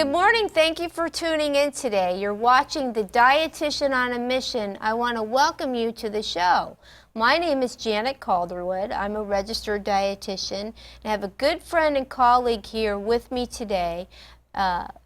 Good morning. Thank you for tuning in today. You're watching The Dietitian on a Mission. I want to welcome you to the show. My name is Janet Calderwood. I'm a registered dietitian, and I have a good friend and colleague here with me today,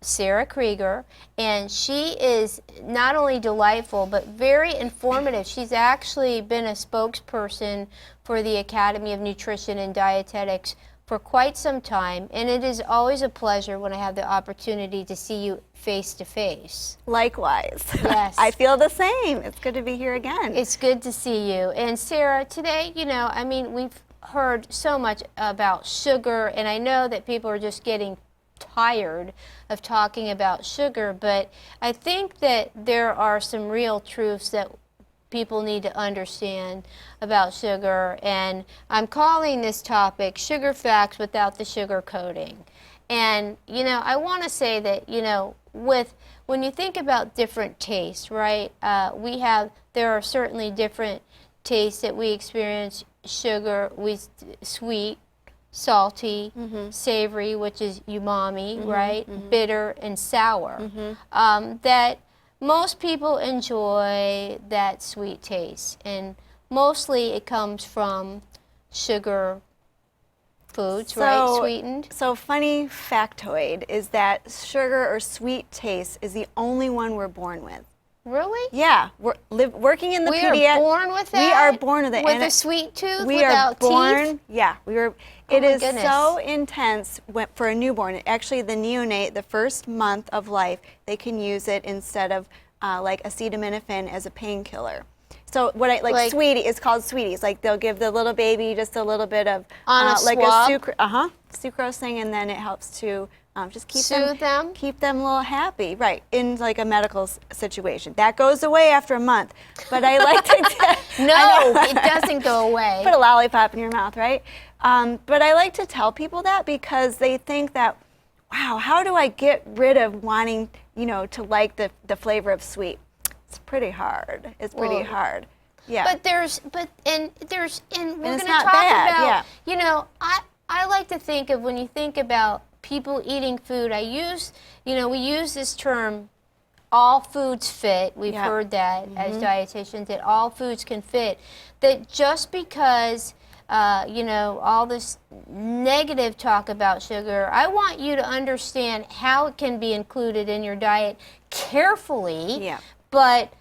Sarah Krieger, and she is not only delightful but very informative. She's actually been a spokesperson for the Academy of Nutrition and Dietetics for quite some time, and it is always a pleasure when I have the opportunity to see you face to face. Likewise. Yes. I feel the same. It's good to be here again. It's good to see you. And Sarah, today, we've heard so much about sugar, and I know that people are just getting tired of talking about sugar, but I think that there are some real truths that people need to understand about sugar, and I'm calling this topic Sugar Facts Without the Sugar Coating. And I want to say that when you think about different tastes, right, there are certainly different tastes that we experience. Sugar, sweet, salty, savory, which is umami, right, bitter and sour, that most people enjoy that sweet taste, and mostly it comes from sugar foods, right, sweetened. So funny factoid is that sugar or sweet taste is the only one we're born with. Really? Yeah, working in the we pediatric. are born with that? We are born with it. With a sweet tooth, we without are born, teeth? Yeah, Oh it is goodness. so intense for a newborn. Actually, the neonate, the first month of life, they can use it instead of like acetaminophen as a painkiller. So like sweetie, it's called sweeties. Like they'll give the little baby just a little bit of like swab? a sucrose thing, and then it helps to just keep Soothe them? keep them a little happy, right? In like a medical situation, that goes away after a month. But I like to No, it doesn't go away. put a lollipop in your mouth, right? But I like to tell people that because they think that, wow, how do I get rid of wanting, to like the flavor of sweet? It's pretty hard. It's pretty hard. Yeah. But we're going to it's talk not bad, about, I like to think of, when you think about people eating food, we use this term, all foods fit. We've heard that as dietitians, that all foods can fit. That just because all this negative talk about sugar, I want you to understand how it can be included in your diet carefully. Yeah. But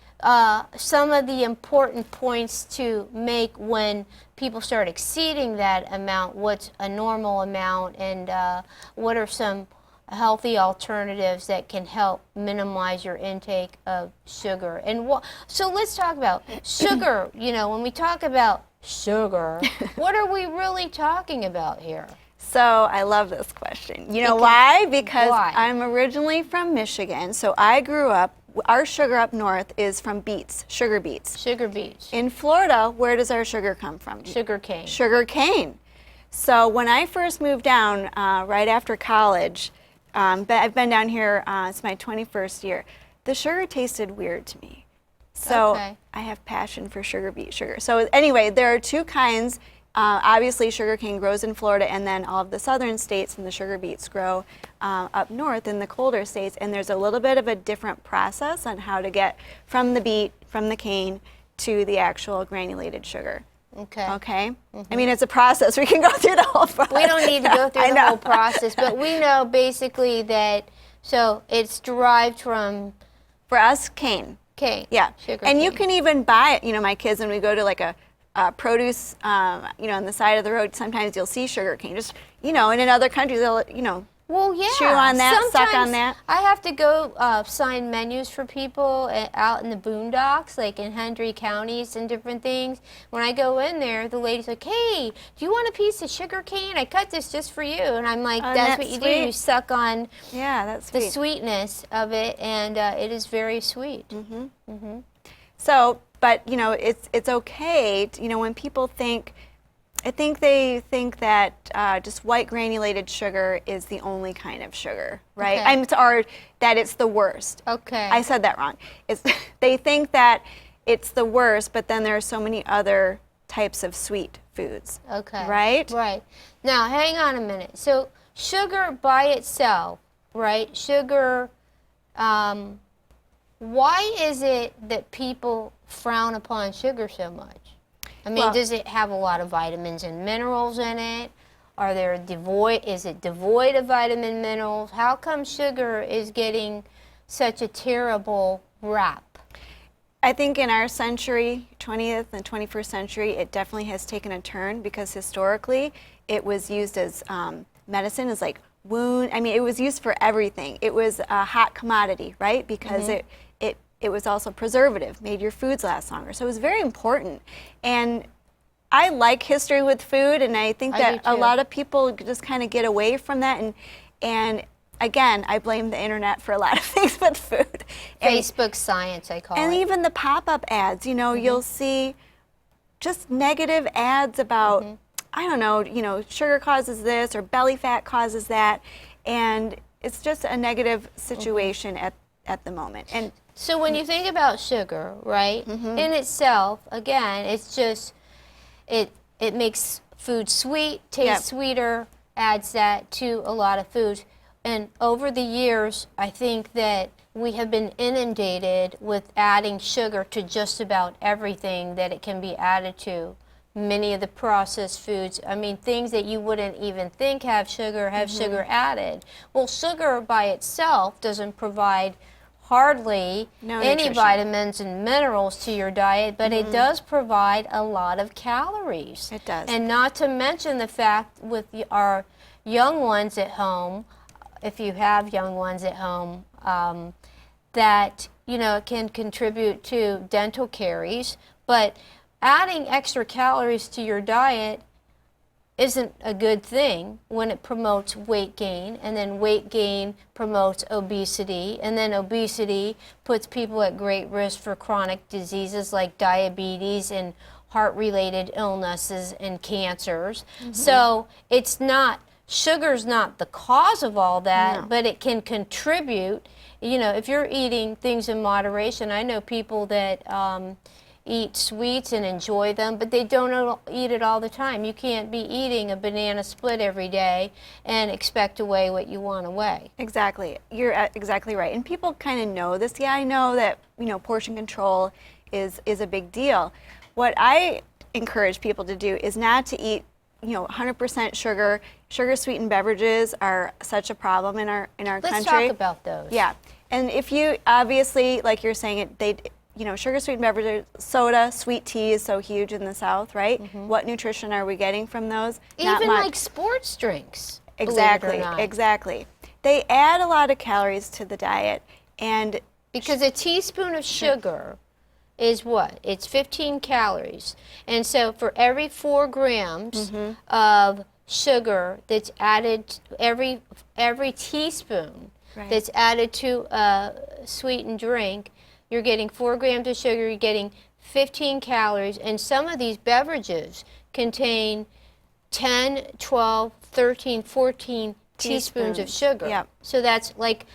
some of the important points to make when people start exceeding that amount, what's a normal amount, and what are some healthy alternatives that can help minimize your intake of sugar. And so let's talk about sugar. When we talk about sugar, what are we really talking about here? So I love this question. You know why? Because Why? I'm originally from Michigan, so I grew up, our sugar up north is from beets, sugar beets. Sugar beets. In Florida, where does our sugar come from? Sugar cane. Sugar cane. So when I first moved down right after college, I've been down here, it's my 21st year, the sugar tasted weird to me. So I have passion for sugar beet sugar. So anyway, there are two kinds. Obviously, sugarcane grows in Florida, and then all of the southern states and the sugar beets grow up north in the colder states. And there's a little bit of a different process on how to get from the beet, from the cane, to the actual granulated sugar. Okay. Okay? I mean, it's a process. We can go through the whole process. We don't need to go through the whole process, but we know basically that, so it's derived from? For us, cane. Cane. Yeah. Sugar and cane. you can even buy it. My kids, when we go to like a produce, on the side of the road, sometimes you'll see sugar cane. Just, and in other countries, they'll, well, yeah. chew on that, Sometimes suck on that. I have to go sign menus for people out in the boondocks, like in Hendry counties and different things. When I go in there, the lady's like, hey, do you want a piece of sugar cane? I cut this just for you. And I'm like, that's what you do. You suck on the sweetness of it, and it is very sweet. So, but, it's okay, when people think, I think they think that just white granulated sugar is the only kind of sugar, right? Or that it's the worst. Okay. I said that wrong. They think that it's the worst, but then there are so many other types of sweet foods. Okay. Right? Right. Now, hang on a minute. So, sugar by itself, right? Sugar, why is it that people frown upon sugar so much? I mean, Well- does it have a lot of vitamins and minerals in it? Are there is it devoid of vitamin minerals? How come sugar is getting such a terrible rap? I think in our century, 20th and 21st century, it definitely has taken a turn because historically it was used as medicine, as like wound. I mean, it was used for everything. It was a hot commodity, right? Because it was also preservative, made your foods last longer. So it was very important. And I like history with food, and I think I that do a too. lot of people just kind of get away from that. And again, I blame the internet for a lot of things with food. And, Facebook science, I call and it. even the pop-up ads, you know, you'll see just negative ads about, I don't know, you know, sugar causes this or belly fat causes that. And it's just a negative situation at the moment. And So when you think about sugar, right, in itself, again, it's just, it makes food sweet, tastes sweeter, adds that to a lot of foods. And over the years, I think that we have been inundated with adding sugar to just about everything that it can be added to. Many of the processed foods, I mean, things that you wouldn't even think have sugar added. Well, sugar by itself doesn't provide hardly No any nutrition. vitamins and minerals to your diet, but it does provide a lot of calories. It does. And not to mention the fact with our young ones at home, if you have young ones at home, that, you know, it can contribute to dental caries, but adding extra calories to your diet isn't a good thing when it promotes weight gain, and then weight gain promotes obesity, and then obesity puts people at great risk for chronic diseases like diabetes and heart-related illnesses and cancers. So it's not, sugar's not the cause of all that, No. but it can contribute. You know, if you're eating things in moderation, I know people that eat sweets and enjoy them, but they don't eat it all the time. You can't be eating a banana split every day and expect to weigh what you want to weigh. exactly, you're exactly right. And people kind of know this. Yeah, I know that, you know, portion control is a big deal. What I encourage people to do is not to eat, you know, 100% sugar. Sugar sweetened beverages are such a problem in our Let's country. talk about those. Yeah, and if you obviously, like you're saying, you know, sugar sweetened beverages, soda, sweet tea is so huge in the South, right? What nutrition are we getting from those? Not Even much. like sports drinks. believe it or Exactly, not. exactly. They add a lot of calories to the diet, and Because a teaspoon of sugar is what? It's 15 calories. And so for every 4 grams of sugar that's added, every teaspoon Right. that's added to a sweetened drink, you're getting 4 grams of sugar, you're getting 15 calories, and some of these beverages contain 10, 12, 13, 14 teaspoons of Teaspoons, sugar. yep. So that's like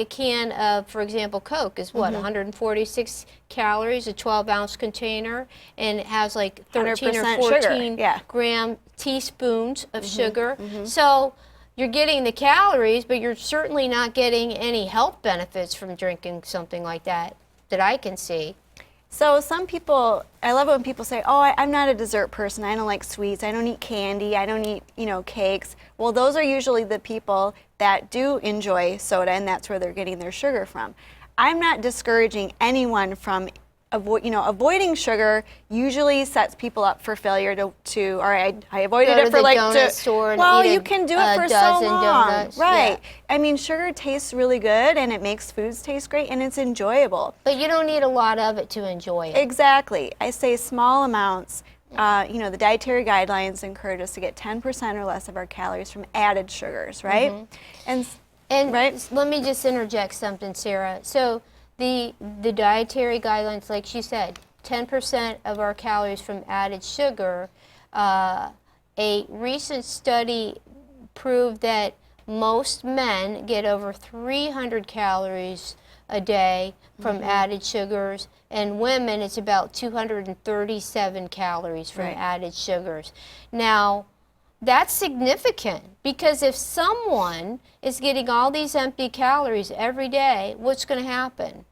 a can of, for example, Coke is what, 146 calories, a 12-ounce container, and it has like 13 or 100% sugar, 14 yeah. gram teaspoons of sugar. So you're getting the calories, but you're certainly not getting any health benefits from drinking something like that I can see. so some people, I love it when people say, oh, I'm not a dessert person. I don't like sweets. I don't eat candy. I don't eat, you know, cakes. Well, those are usually the people that do enjoy soda, and that's where they're getting their sugar from. I'm not discouraging anyone from avoiding sugar usually sets people up for failure to all right, I avoided Go it to for the like donut store and well, eat you can do a it for so dozen long. donuts, Right. yeah. I mean, sugar tastes really good and it makes foods taste great and it's enjoyable. But you don't need a lot of it to enjoy it. Exactly. I say small amounts. You know, the dietary guidelines encourage us to get 10% or less of our calories from added sugars, right? And Right. let me just interject something, Sarah. So the dietary guidelines, like she said, 10% of our calories from added sugar. A recent study proved that most men get over 300 calories a day from added sugars, and women it's about 237 calories from Right. added sugars. Now, that's significant, because if someone is getting all these empty calories every day, what's going to happen?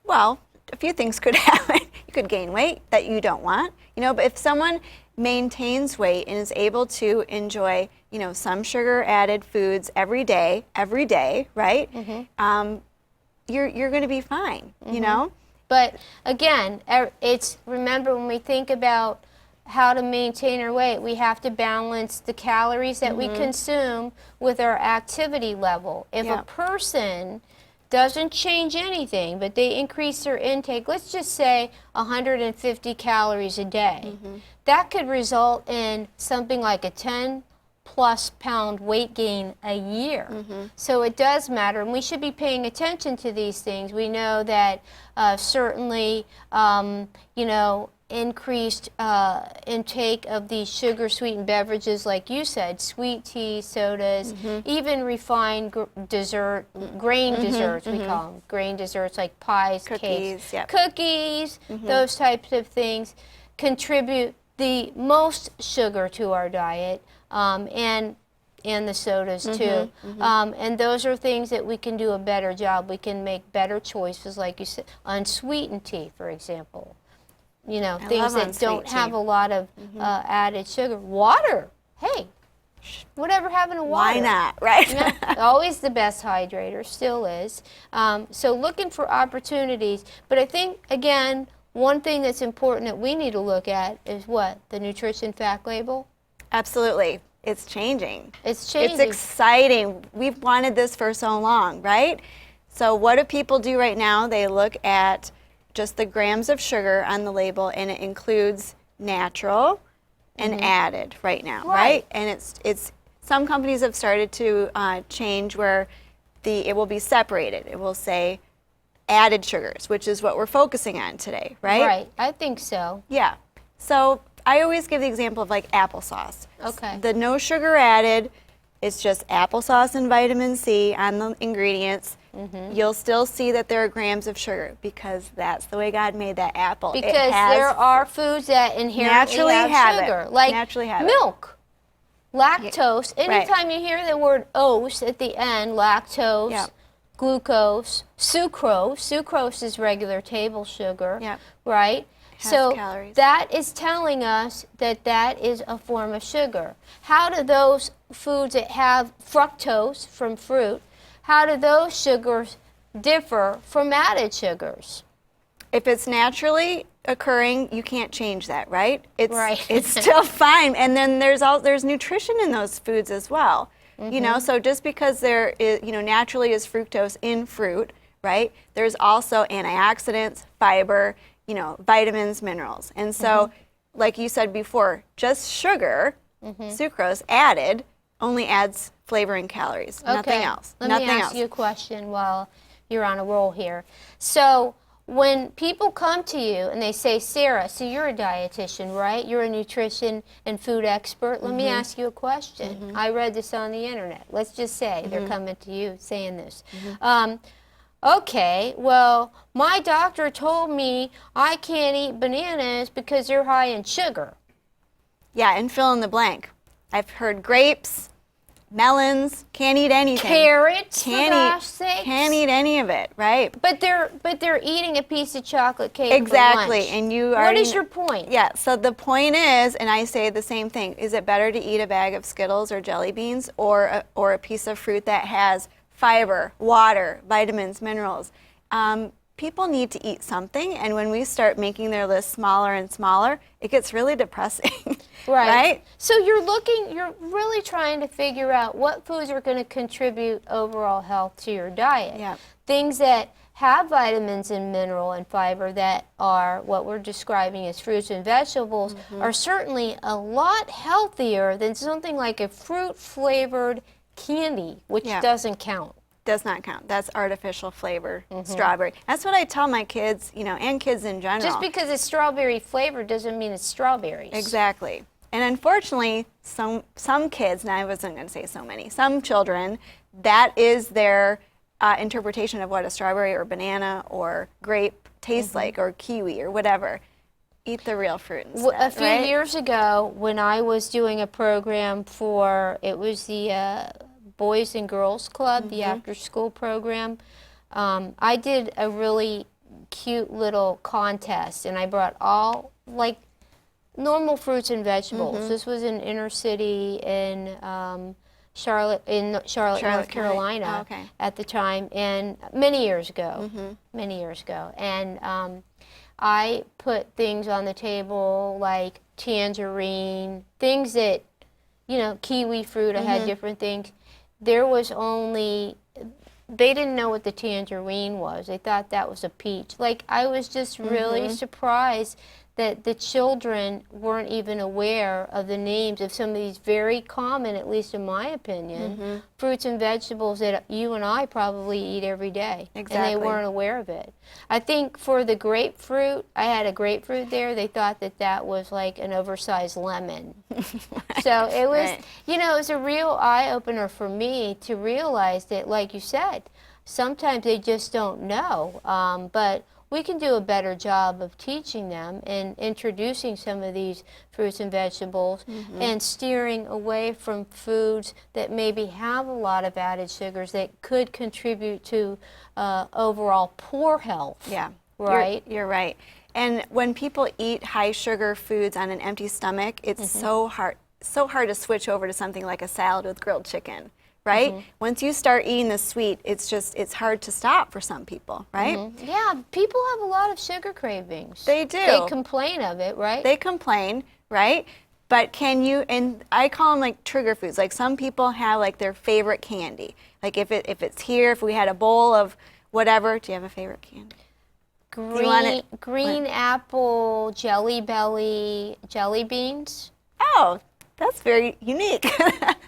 Well, a few things could happen. You could gain weight that you don't want, but if someone maintains weight and is able to enjoy, some sugar added foods every day, right? You're going to be fine, But again, remember, when we think about how to maintain our weight, we have to balance the calories that we consume with our activity level. If a person doesn't change anything, but they increase their intake, let's just say 150 calories a day, that could result in something like a 10+ pound weight gain a year. So it does matter, and we should be paying attention to these things. We know that certainly, increased intake of these sugar-sweetened beverages, like you said, sweet tea, sodas, even refined dessert, grain desserts, we call them, grain desserts like pies, cakes, cookies, those types of things contribute the most sugar to our diet, and the sodas too. And those are things that we can do a better job. We can make better choices, like you said, unsweetened tea, for example. Things that don't have a lot of added sugar. Water. Hey, whatever happened to water? Why not, right? Always the best hydrator, still is. So looking for opportunities. But I think, again, one thing that's important that we need to look at is what? The nutrition fact label? Absolutely. It's changing. It's changing. It's exciting. We've wanted this for so long, right? So what do people do right now? They look at just the grams of sugar on the label, and it includes natural and added right now, right? And it's some companies have started to change where it will be separated. It will say added sugars, which is what we're focusing on today, right? Right, I think so. Yeah. So I always give the example of like applesauce. Okay. The no sugar added, it's just applesauce and vitamin C on the ingredients. You'll still see that there are grams of sugar, because that's the way God made that apple. Because there are foods that inherently have sugar, like milk, lactose. Anytime you hear the word "ose" at the end, lactose, glucose, sucrose. Sucrose is regular table sugar, right? So calories. That is telling us that that is a form of sugar. How do those foods that have fructose from fruit, how do those sugars differ from added sugars? If it's naturally occurring, you can't change that, right? Right. It's still fine. And then there's nutrition in those foods as well. So just because there is, naturally is fructose in fruit, right? There's also antioxidants, fiber, vitamins, minerals. And so, like you said before, just sugar, sucrose added, only adds flavor and calories, nothing else. Let me ask you a question while you're on a roll here. So when people come to you and they say, Sarah, so you're a dietitian, right? You're a nutrition and food expert. Let me ask you a question. I read this on the internet. Let's just say they're coming to you saying this. Okay, well, my doctor told me I can't eat bananas because they're high in sugar. Yeah, and fill in the blank. I've heard grapes, melons, can't eat anything. Carrots, for gosh sakes. Can't eat any of it, right? But they're eating a piece of chocolate cake Exactly, for lunch. and you are. What is your point? Yeah, so the point is, and I say the same thing, is it better to eat a bag of Skittles or jelly beans or a piece of fruit that has fiber, water, vitamins, minerals? People need to eat something, and when we start making their list smaller and smaller, it gets really depressing. Right? So you're really trying to figure out what foods are going to contribute overall health to your diet. Yeah. Things that have vitamins and mineral and fiber that are what we're describing as fruits and vegetables are certainly a lot healthier than something like a fruit-flavored candy, which doesn't count. Does not count. That's artificial flavor, strawberry. That's what I tell my kids, and kids in general. Just because it's strawberry flavored doesn't mean it's strawberries. Exactly. And unfortunately, some kids, and I wasn't going to say so many, some children, that is their interpretation of what a strawberry or banana or grape tastes like, or kiwi or whatever. Eat the real fruit instead, A few right? years ago, when I was doing a program for, it was the Boys and Girls Club, the after-school program, I did a really cute little contest, and I brought all, like, normal fruits and vegetables. This was in inner city in Charlotte, North Carolina, Oh, okay. at the time, and many years ago, and I put things on the table like tangerine, things that, you know, kiwi fruit. I had different things. There was only, they didn't know what the tangerine was. They thought that was a peach. Like, I was just really surprised that the children weren't even aware of the names of some of these very common, at least in my opinion, fruits and vegetables that you and I probably eat every day. Exactly. And they weren't aware of it. I think for the grapefruit, I had a grapefruit there, they thought that that was like an oversized lemon. So it was, you know, it was a real eye-opener for me to realize that, like you said, sometimes they just don't know. But we can do a better job of teaching them and introducing some of these fruits and vegetables and steering away from foods that maybe have a lot of added sugars that could contribute to overall poor health. Yeah. Right? You're right. And when people eat high sugar foods on an empty stomach, it's so hard to switch over to something like a salad with grilled chicken. Right? Once you start eating the sweet, it's hard to stop for some people, right? Yeah, people have a lot of sugar cravings. They do. They complain of it, right? They complain, right? But can you, and I call them like trigger foods. Like some people have like their favorite candy. Like if it's here, if we had a bowl of whatever, do you have a favorite candy? Green apple, jelly belly, jelly beans. Oh, that's very unique.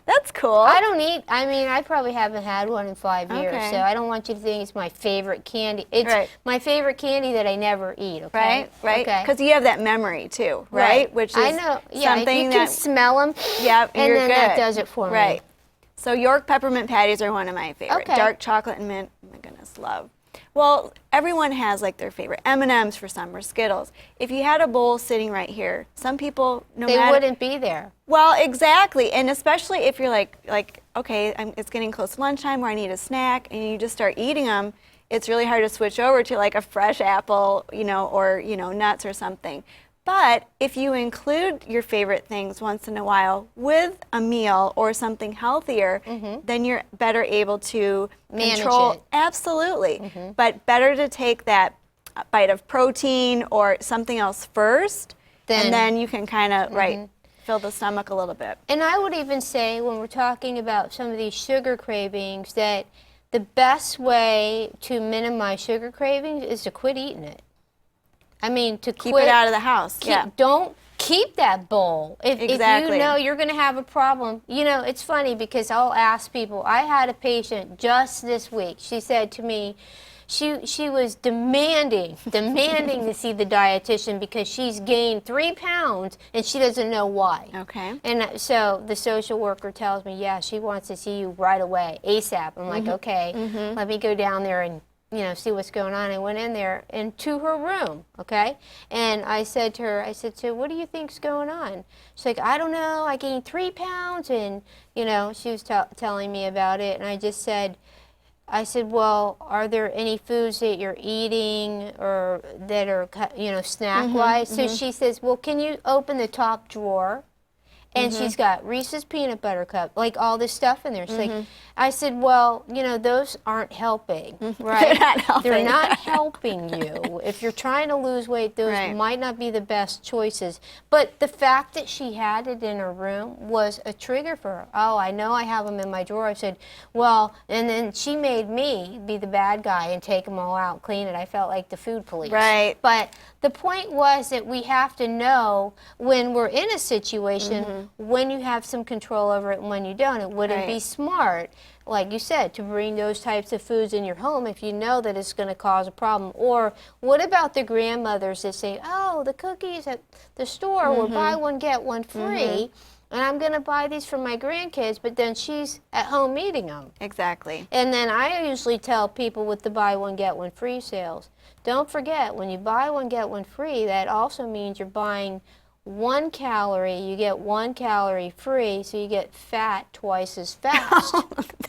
That's cool. I mean, I probably haven't had one in 5 years, Okay. so I don't want you to think it's my favorite candy. It's my favorite candy that I never eat, okay? Right? Okay. Because you have that memory too, right? Which is I know. Yeah, something you can that, smell them, yep, and you're then good. that does it for me. Right. So York peppermint patties are one of my favorite. Okay. Dark chocolate and mint, oh my goodness, love. Well, everyone has like their favorite M&Ms for some or Skittles. If you had a bowl sitting right here, some people, They wouldn't be there. Well, exactly, and especially if you're like okay, it's getting close to lunchtime where I need a snack, and you just start eating them, it's really hard to switch over to like a fresh apple, you know, or you know, nuts or something. But if you include your favorite things once in a while with a meal or something healthier, then you're better able to control. Manage it. Absolutely, but better to take that bite of protein or something else first, and then you can kind of fill the stomach a little bit. And I would even say, when we're talking about some of these sugar cravings, that the best way to minimize sugar cravings is to quit eating it. I mean, to Keep quit it out of the house. Don't keep that bowl. If you know you're going to have a problem, you know, it's funny because I'll ask people. I had a patient just this week. She said to me, she was demanding to see the dietitian because she's gained 3 pounds and she doesn't know why. Okay. And so the social worker tells me, yeah, she wants to see you right away, ASAP. I'm like, okay, let me go down there and, you know, see what's going on. I went in there and to her room, okay? And I said to her, so what do you think's going on? She's like, I don't know, I gained 3 pounds, and, you know, she was telling me about it, and I just said, well, are there any foods that you're eating or that are, you know, snack-wise? So she says, well, can you open the top drawer? And she's got Reese's Peanut Butter Cup, like all this stuff in there. She's like, I said, well, you know, those aren't helping, right? They're not helping. They're not helping you. If you're trying to lose weight, those Right. might not be the best choices. But the fact that she had it in her room was a trigger for her. Oh, I know I have them in my drawer. I said, well, and then she made me be the bad guy and take them all out, clean it. I felt like the food police. Right. But the point was that we have to know when we're in a situation when you have some control over it and when you don't. It wouldn't be smart, like you said, to bring those types of foods in your home if you know that it's going to cause a problem. Or what about the grandmothers that say, oh, the cookies at the store will buy one, get one free. and I'm going to buy these for my grandkids, but then she's at home eating them. Exactly. And then I usually tell people with the buy one, get one free sales, don't forget, when you buy one, get one free, that also means you're buying 1 calorie, you get 1 calorie free, so you get fat twice as fast.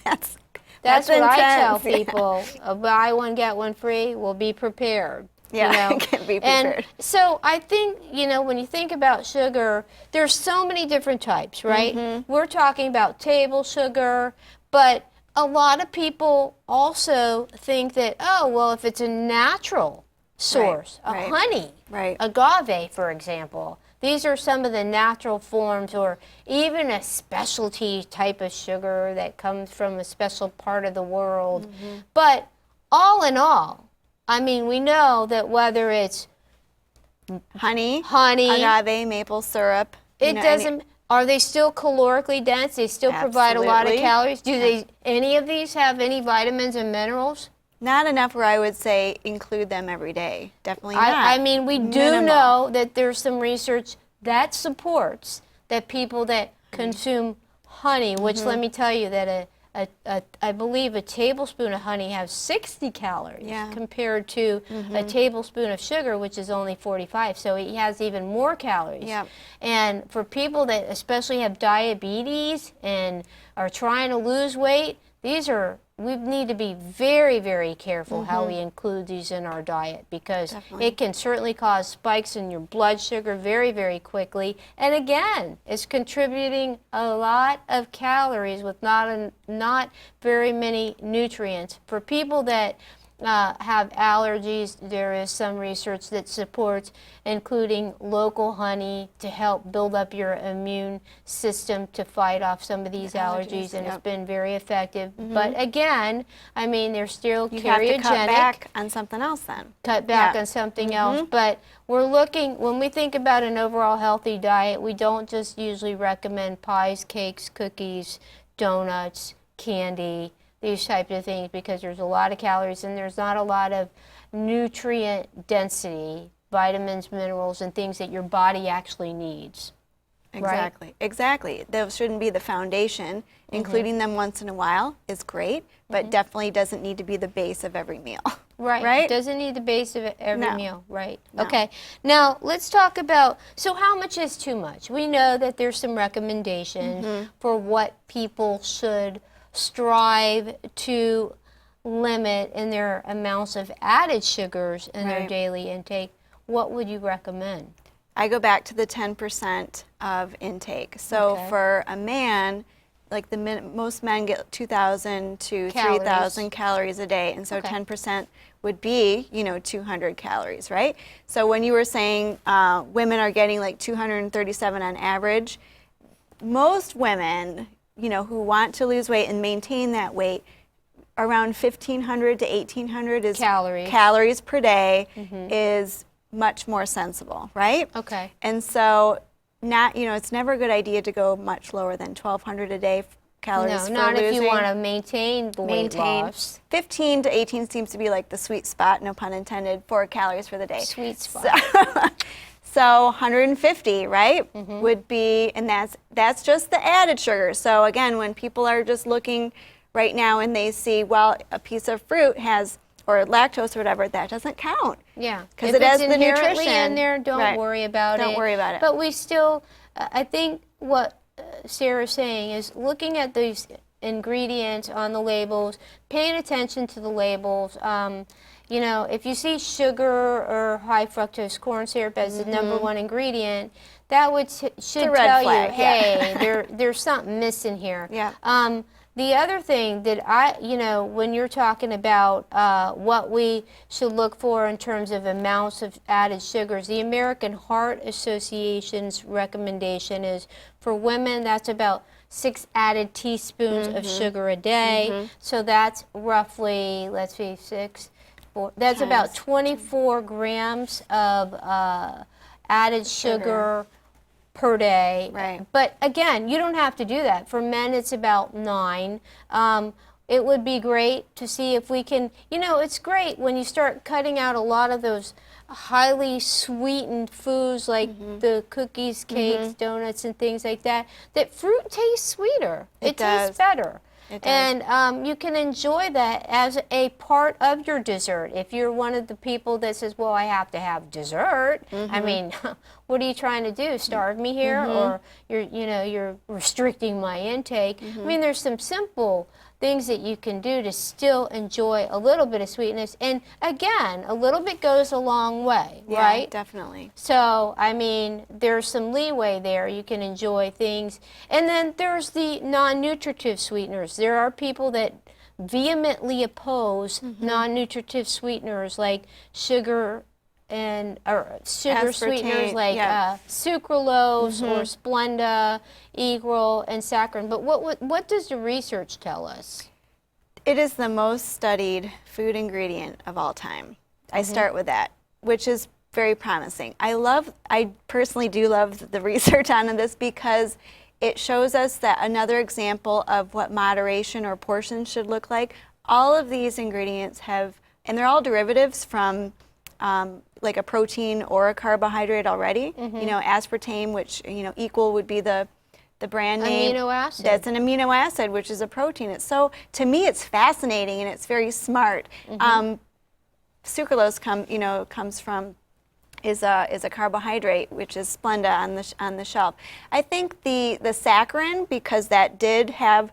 That's what intense. I tell people. Buy one, get one free. Well, be prepared. Yeah, You know? can be prepared. And so I think, when you think about sugar, there's so many different types, right? We're talking about table sugar, but a lot of people also think that, oh, well, if it's a natural source, Right. honey, Right. agave, for example, these are some of the natural forms, or even a specialty type of sugar that comes from a special part of the world. But all in all, I mean, we know that whether it's Honey, honey, agave, maple syrup. it doesn't. Are they still calorically dense? They still provide a lot of Absolutely. calories. Do they? Any of these have any vitamins and minerals? Not enough where I would say include them every day. Definitely not. I mean, we do Minimal. know that there's some research that supports that people that consume honey, which let me tell you that I believe a tablespoon of honey has 60 calories compared to a tablespoon of sugar, which is only 45. So it has even more calories. Yep. And for people that especially have diabetes and are trying to lose weight, we need to be very, very careful how we include these in our diet, because it can certainly cause spikes in your blood sugar very, very quickly. And again, it's contributing a lot of calories with not very many nutrients. For people that have allergies, there is some research that supports including local honey to help build up your immune system to fight off some of these allergies, and it's been very effective. But again, I mean, they're still You carriogenic. have to cut back on something else then. Cut back on something else. But we're looking, when we think about an overall healthy diet, we don't just usually recommend pies, cakes, cookies, donuts, candy, these types of things, because there's a lot of calories and there's not a lot of nutrient density, vitamins, minerals, and things that your body actually needs. Exactly. Right? Exactly. Those shouldn't be the foundation. Including them once in a while is great, but definitely doesn't need to be the base of every meal. Right. Right? Doesn't need the base of every No. meal. Right. No. Okay. Now let's talk about, so how much is too much? We know that there's some recommendations for what people should strive to limit in their amounts of added sugars in their daily intake. What would you recommend? I go back to the 10% of intake. So for a man, like most men get 2,000 to 3,000 calories a day, and so 10% would be, 200 calories, right? So when you were saying women are getting like 237 on average, most women, who want to lose weight and maintain that weight, around 1,500 to 1,800 is calories per day is much more sensible, right? Okay. And so, it's never a good idea to go much lower than 1,200 a day calories for not losing. if you want to maintain the weight loss. 15 to 18 seems to be like the sweet spot, no pun intended, for calories for the day. Sweet spot. So 150, right, would be, and that's just the added sugar. So again, when people are just looking right now and they see, well, a piece of fruit has, or lactose or whatever, that doesn't count. Yeah, because it has the inherently nutrition in there, don't worry about it. Don't worry about it. But we still, I think what Sarah's saying is looking at these ingredients on the labels, paying attention to the labels. If you see sugar or high fructose corn syrup as the number one ingredient, that should tell you, hey, there's something missing here. Yeah. The other thing that when you're talking about what we should look for in terms of amounts of added sugars, the American Heart Association's recommendation is for women, that's about 6 added teaspoons of sugar a day. So that's roughly, let's see, 6, 4, that's about 24 grams of added sugar per day. Right. But again, you don't have to do that. For men, it's about 9. It would be great to see if we can, it's great when you start cutting out a lot of those highly sweetened foods like the cookies, cakes, donuts, and things like that, that fruit tastes sweeter. It tastes better. It does. And you can enjoy that as a part of your dessert. If you're one of the people that says, well, I have to have dessert, I mean, what are you trying to do? Starve me here? Or you're restricting my intake? I mean, there's some simple things that you can do to still enjoy a little bit of sweetness. And again, a little bit goes a long way, Yeah, right? definitely. So, I mean, there's some leeway there. You can enjoy things. And then there's the non-nutritive sweeteners. There are people that vehemently oppose non-nutritive sweeteners like sugar and sugar Aspartame, sweeteners like yeah. sucralose or Splenda, Egril, and saccharin. But what does the research tell us? It is the most studied food ingredient of all time. I start with that, which is very promising. I personally do love the research on this because it shows us that another example of what moderation or portions should look like. All of these ingredients have, and they're all derivatives from like a protein or a carbohydrate already. You know, aspartame, which, you know, Equal would be the brand name. Amino acid. That's an amino acid, which is a protein. It's so, to me, it's fascinating and it's very smart. Sucralose comes from is a carbohydrate, which is Splenda on the shelf. I think the saccharin, because that did have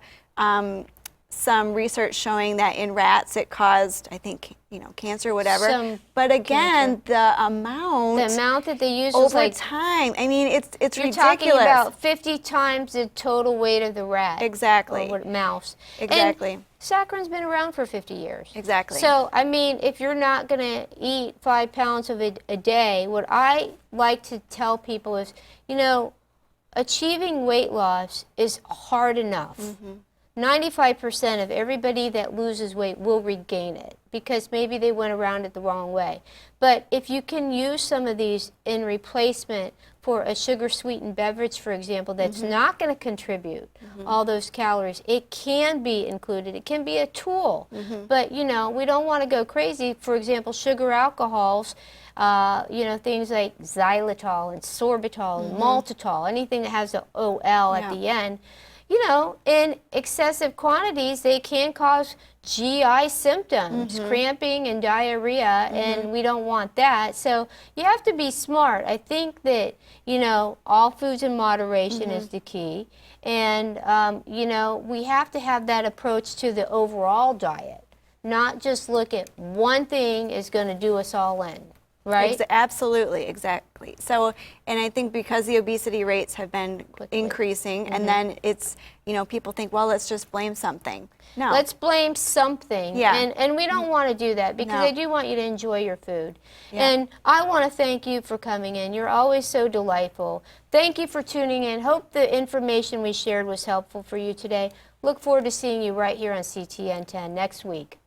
some research showing that in rats it caused, I think, cancer, whatever. But again, the amount that they use is over like time, I mean, it's you're ridiculous. talking about 50 times the total weight of the rat. Exactly. Or mouse. Exactly. And saccharin's been around for 50 years. Exactly. So, I mean, if you're not going to eat 5 pounds of it a day, what I like to tell people is, achieving weight loss is hard enough. 95% of everybody that loses weight will regain it because maybe they went around it the wrong way. But if you can use some of these in replacement for a sugar-sweetened beverage, for example, that's not going to contribute all those calories, it can be included. It can be a tool. But, we don't want to go crazy. For example, sugar alcohols, things like xylitol and sorbitol and maltitol, anything that has an OL at the end, in excessive quantities, they can cause GI symptoms, cramping and diarrhea, and we don't want that. So you have to be smart. I think that, all foods in moderation is the key. And, we have to have that approach to the overall diet, not just look at one thing is going to do us all in. Right? Absolutely, exactly. So, and I think because the obesity rates have been increasing, and then it's, people think, well, let's just blame something. No. Let's blame something. Yeah. And we don't want to do that because I do want you to enjoy your food. Yeah. And I want to thank you for coming in. You're always so delightful. Thank you for tuning in. Hope the information we shared was helpful for you today. Look forward to seeing you right here on CTN 10 next week.